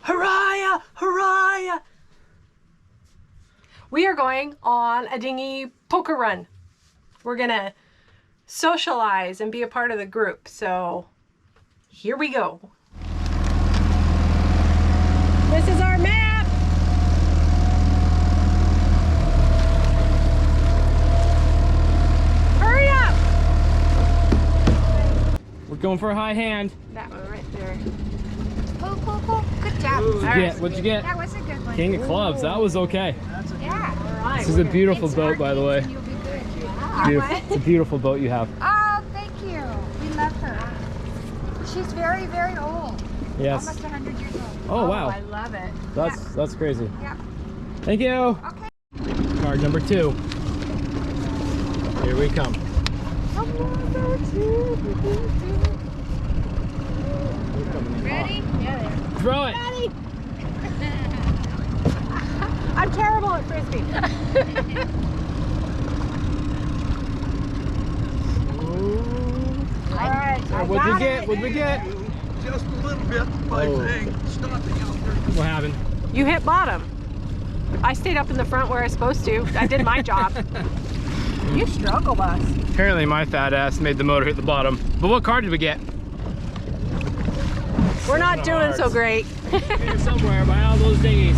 Hiraya! Hiraya! We are going on a dinghy poker run. We're gonna socialize and be a part of the group. So here we go. This is our map. Hurry up! We're going for a high hand. That one right there. Cool, cool, cool. Good job. What'd you get? That was a good one. King of clubs. That was okay. Yeah. All right. This is a beautiful boat, by the way. You'll be good. Beautiful. It's a beautiful boat you have. Oh, thank you. We love her. She's very, very old. Yes. Almost 100 years old. Oh wow. I love it. That's crazy. Yeah. Thank you. Okay. Card number 2. Here we come. Ready? Yeah. Throw it. Ready? I'm terrible at frisbee. All right. What'd we get? What'd we get? Just a little bit by thing stopping out there. What happened? You hit bottom. I stayed up in the front where I was supposed to. I did my job. You struggle, bus. Apparently my fat ass made the motor hit the bottom. But what card did we get? We're not doing so great. Here somewhere by all those dinghies.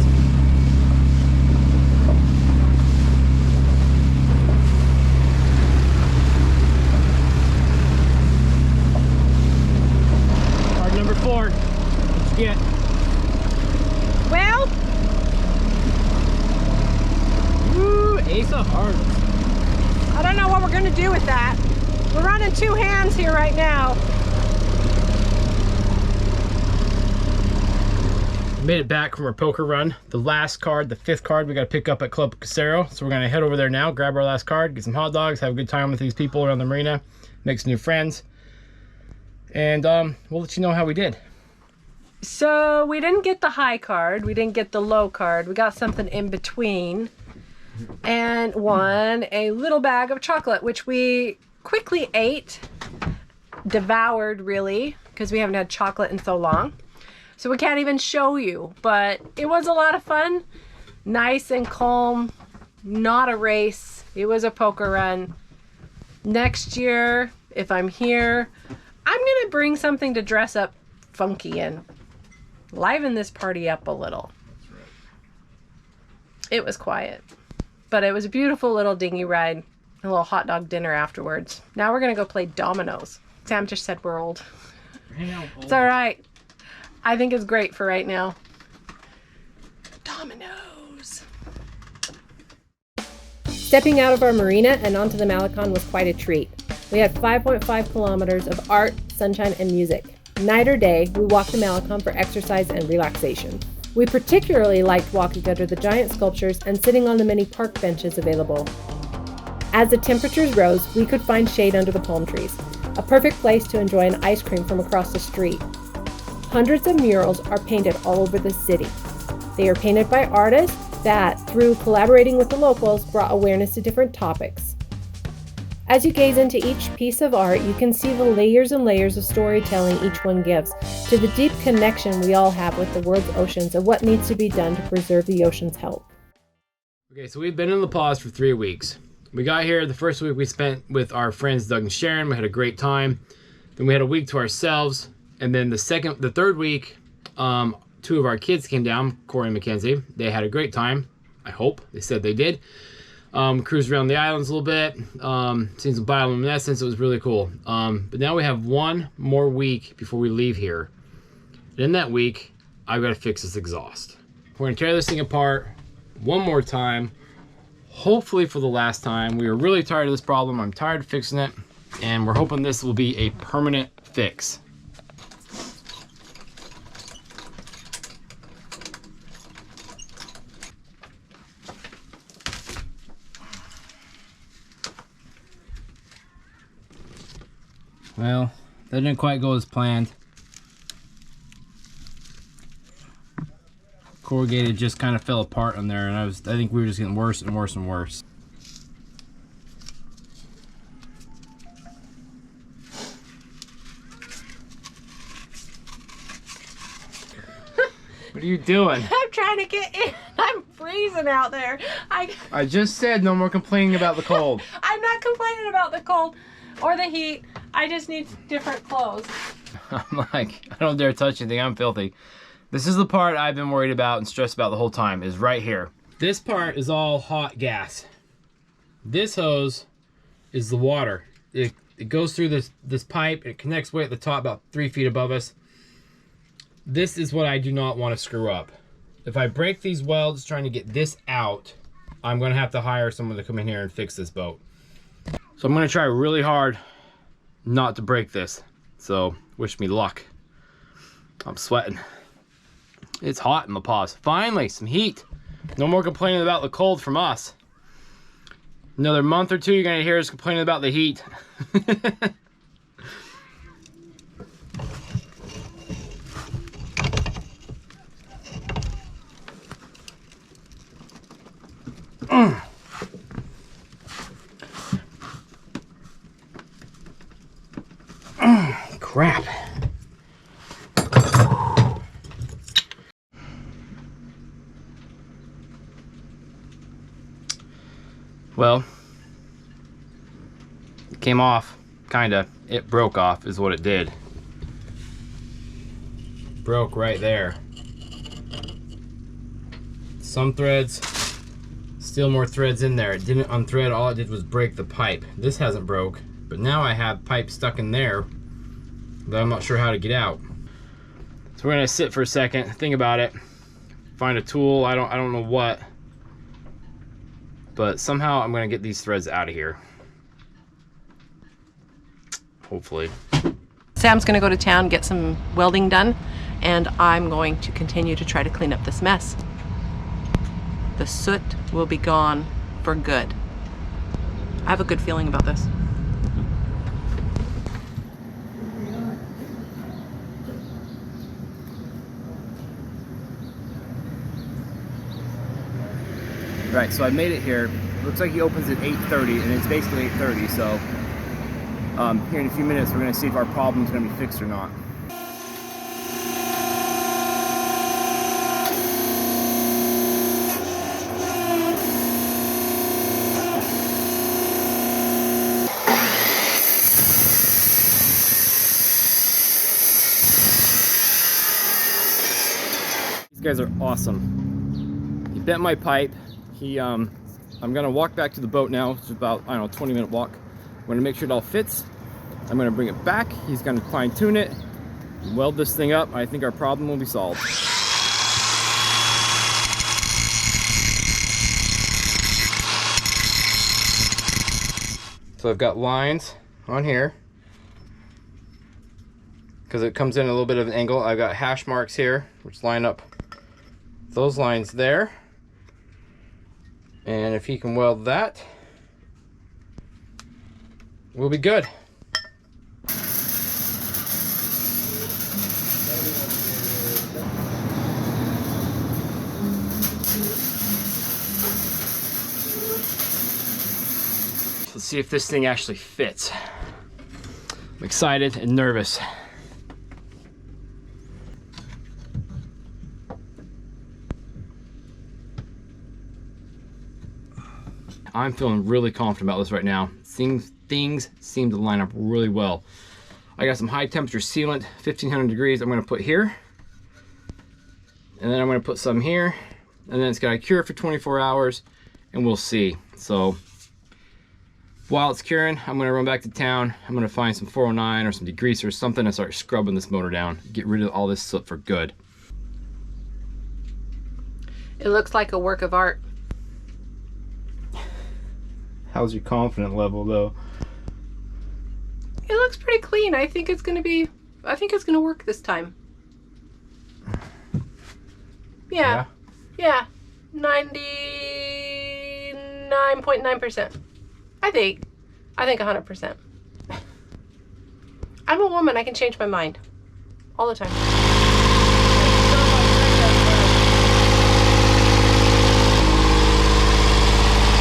Card number 4. What'd you get? Well, Woo, Ace of Hearts. I don't know what we're gonna do with that. We're running 2 hands here right now. We made it back from our poker run. The last card, the 5th card, we got to pick up at Club Casero. So we're going to head over there now, grab our last card, get some hot dogs, have a good time with these people around the marina, make some new friends. And we'll let you know how we did. So we didn't get the high card. We didn't get the low card. We got something in between. And won a little bag of chocolate, which we quickly ate, devoured really, because we haven't had chocolate in so long. So we can't even show you, but it was a lot of fun. Nice and calm, not a race. It was a poker run. Next year, if I'm here, I'm gonna bring something to dress up funky in. Liven this party up a little. It was quiet, but it was a beautiful little dinghy ride. A little hot dog dinner afterwards. Now we're gonna go play dominoes. Sam just said we're old. It's all right. I think it's great for right now. Dominoes. Stepping out of our marina and onto the malecon was quite a treat. We had 5.5 kilometers of art, sunshine, and music. Night or day, we walked the malecon for exercise and relaxation. We particularly liked walking under the giant sculptures and sitting on the many park benches available. As the temperatures rose, we could find shade under the palm trees, a perfect place to enjoy an ice cream from across the street. Hundreds of murals are painted all over the city. They are painted by artists that, through collaborating with the locals, brought awareness to different topics. As you gaze into each piece of art, you can see the layers and layers of storytelling each one gives, to the deep connection we all have with the world's oceans and what needs to be done to preserve the ocean's health. Okay, so we've been in La Paz for 3 weeks. We got here, the first week we spent with our friends Doug and Sharon. We had a great time. Then we had a week to ourselves. And then the 3rd week, 2 of our kids came down, Corey and Mackenzie. They had a great time. I hope. They said they did. Cruised around the islands a little bit. Seen some bioluminescence. It was really cool. But now we have 1 more week before we leave here. And in that week, I've got to fix this exhaust. We're going to tear this thing apart 1 more time. Hopefully for the last time. We are really tired of this problem. I'm tired of fixing it. And we're hoping this will be a permanent fix. Well, that didn't quite go as planned. Corrugated just kind of fell apart on there, and I think we were just getting worse and worse and worse. What are you doing? I'm trying to get in. I'm freezing out there. I just said no more complaining about the cold. I'm not complaining about the cold or the heat. I just need different clothes. I'm like, I don't dare touch anything. I'm filthy. This is the part I've been worried about and stressed about the whole time, is right here. This part is all hot gas. This hose is the water. It goes through this pipe. It connects way at the top, about 3 feet above us. This is what I do not want to screw up. If I break these welds trying to get this out, I'm going to have to hire someone to come in here and fix this boat. So I'm going to try really hard not to break this. So wish me luck. I'm sweating. It's hot in La Paz. Finally, some heat. No more complaining about the cold from us. Another month or two, you're gonna hear us complaining about the heat. Crap. Well, it came off, kinda. It broke off is what it did. Broke right there. Some threads, still more threads in there. It didn't unthread, all it did was break the pipe. This hasn't broke, but now I have pipe stuck in there that I'm not sure how to get out. So we're gonna sit for a second, think about it, find a tool, I don't know what. But somehow I'm gonna get these threads out of here. Hopefully. Sam's gonna go to town, get some welding done, and I'm going to continue to try to clean up this mess. The soot will be gone for good. I have a good feeling about this. Right, so I made it here. Looks like he opens at 8:30, and it's basically 8:30. So here in a few minutes, we're gonna see if our problem's gonna be fixed or not. These guys are awesome. He bent my pipe. I'm gonna walk back to the boat now. It's about, I don't know, 20-minute walk. I'm gonna make sure it all fits. I'm gonna bring it back. He's gonna fine tune it, weld this thing up. I think our problem will be solved. So I've got lines on here because it comes in a little bit of an angle. I've got hash marks here which line up those lines there. And if he can weld that, we'll be good. Let's see if this thing actually fits. I'm excited and nervous. I'm feeling really confident about this right now. Things seem to line up really well. I got some high temperature sealant, 1500 degrees I'm gonna put here. And then I'm gonna put some here. And then it's gotta cure for 24 hours and we'll see. So while it's curing, I'm gonna run back to town. I'm gonna find some 409 or some degreaser or something and start scrubbing this motor down. Get rid of all this soot for good. It looks like a work of art. How's your confidence level though? It looks pretty clean. I think it's gonna work this time. Yeah. 99.9%. I think 100%. I'm a woman, I can change my mind. All the time.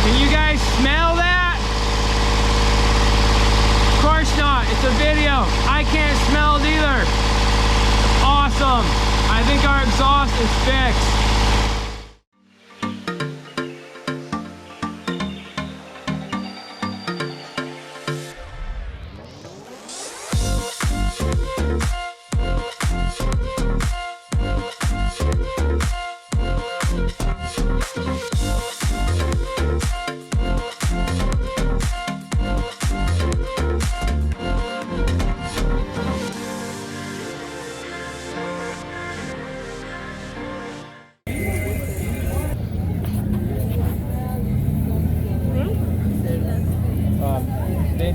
Can you guys smell that? Of course not, it's a video. I can't smell it either. Awesome. I think our exhaust It's fixed.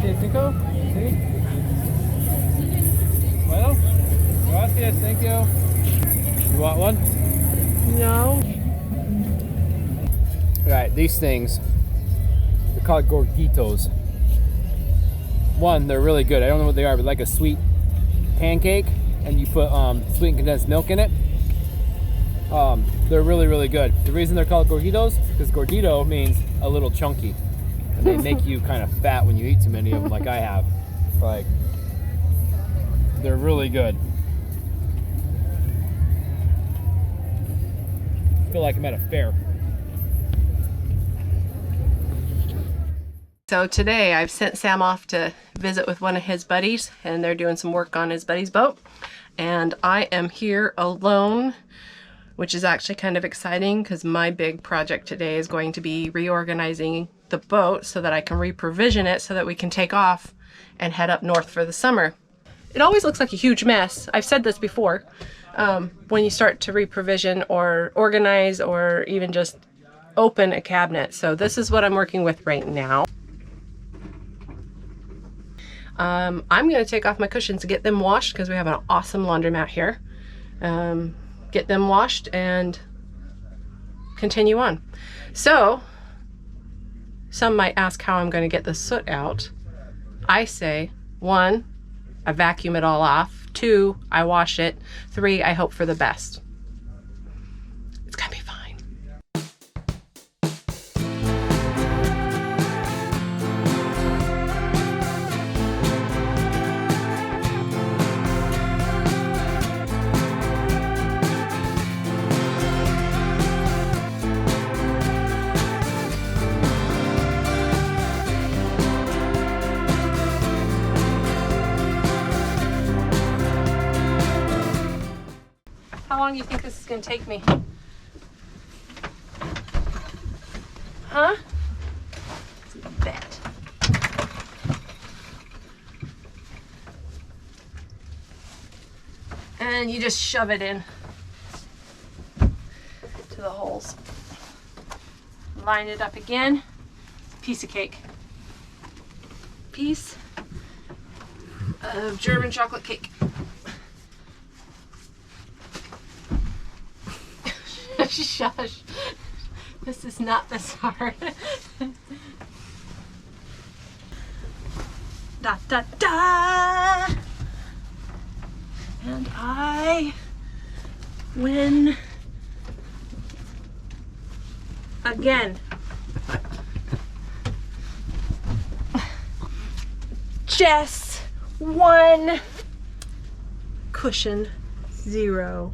$25? Sí. Bueno, gracias, thank you. You want one? No. Alright, these things, they're called gorditos. One, they're really good. I don't know what they are, but like a sweet pancake, and you put sweetened condensed milk in it. They're really, really good. The reason they're called gorditos is because gordito means a little chunky. And they make you kind of fat when you eat too many of them, like I have. Like, they're really good. I feel like I'm at a fair. So today I've sent Sam off to visit with one of his buddies, and they're doing some work on his buddy's boat. And I am here alone, which is actually kind of exciting because my big project today is going to be reorganizing the boat so that I can reprovision it so that we can take off and head up north for the summer. It always looks like a huge mess. I've said this before. When you start to reprovision or organize or even just open a cabinet. So this is what I'm working with right now. I'm going to take off my cushions to get them washed because we have an awesome laundromat here. Get them washed and continue on. So some might ask how I'm going to get the soot out. I say 1, I vacuum it all off. 2, I wash it. 3, I hope for the best. It's gonna be fine. How long do you think this is going to take me? Huh? Bet. And you just shove it in to the holes. Line it up again. Piece of cake. Piece of German chocolate cake. Shush. This is not this hard. Da da da! And I win again. Jess 1, cushion 0.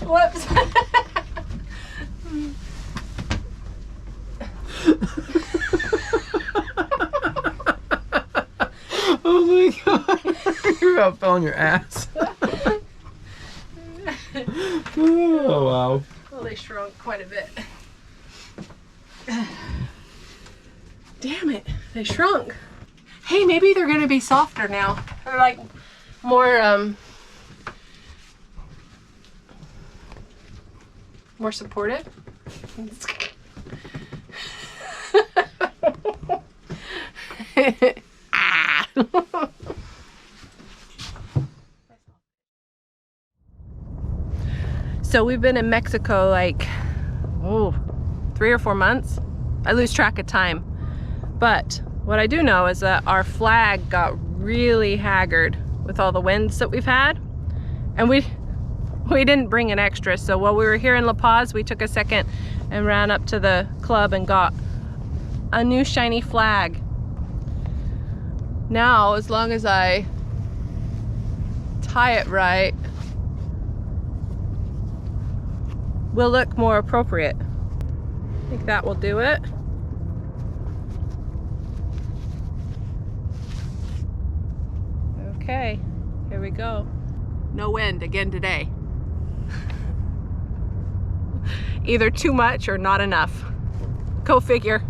Whoops. Oh my god. You're about fell on your ass. Oh wow. Well, they shrunk quite a bit. Damn it, they shrunk. Hey, maybe they're gonna be softer now. They're like more more supportive. Ah. So we've been in Mexico like 3 or 4 months. I lose track of time, but what I do know is that our flag got really haggard with all the winds that we've had, and we didn't bring an extra. So while we were here in La Paz, we took a second and ran up to the club and got a new shiny flag. Now, as long as I tie it right, will look more appropriate. I think that will do it. Okay, here we go. No wind again today. Either too much or not enough. Go figure.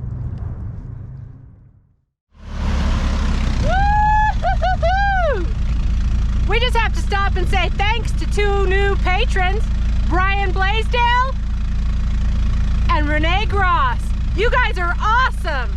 We just have to stop and say thanks to 2 new patrons, Brian Blaisdell and Renee Gross. You guys are awesome.